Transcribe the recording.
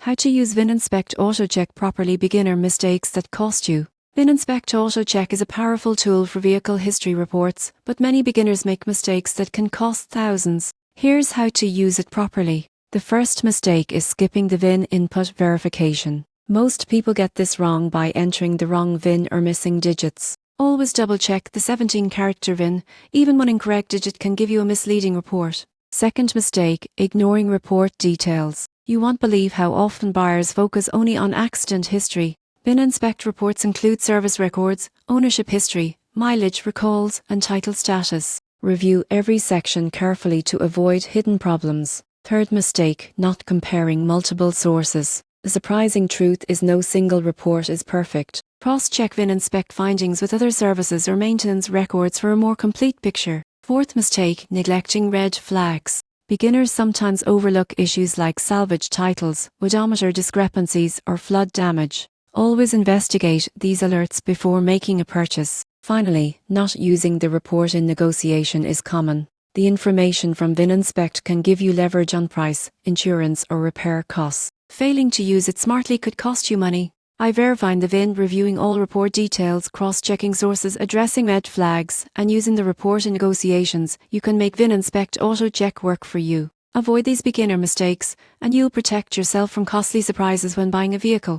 How to use VINInspect AutoCheck properly. Beginner mistakes that cost you. VINInspect AutoCheck is a powerful tool for vehicle history reports, but many beginners make mistakes that can cost thousands. Here's how to use it properly. The first mistake is skipping the VIN input verification. Most people get this wrong by entering the wrong VIN or missing digits. Always double-check the 17-character VIN. Even one incorrect digit can give you a misleading report. Second mistake, ignoring report details. You won't believe how often buyers focus only on accident history. VINInspect reports include service records, ownership history, mileage, recalls, and title status. Review every section carefully to avoid hidden problems. Third mistake, not comparing multiple sources. The surprising truth is no single report is perfect. Cross-check VINInspect findings with other services or maintenance records for a more complete picture. Fourth mistake, neglecting red flags. Beginners sometimes overlook issues like salvage titles, odometer discrepancies, or flood damage. Always investigate these alerts before making a purchase. Finally, not using the report in negotiation is common. The information from VINInspect can give you leverage on price, insurance, or repair costs. Failing to use it smartly could cost you money. By verifying the VIN, reviewing all report details, cross-checking sources, addressing red flags, and using the report in negotiations, you can make VINInspect AutoCheck work for you. Avoid these beginner mistakes, and you'll protect yourself from costly surprises when buying a vehicle.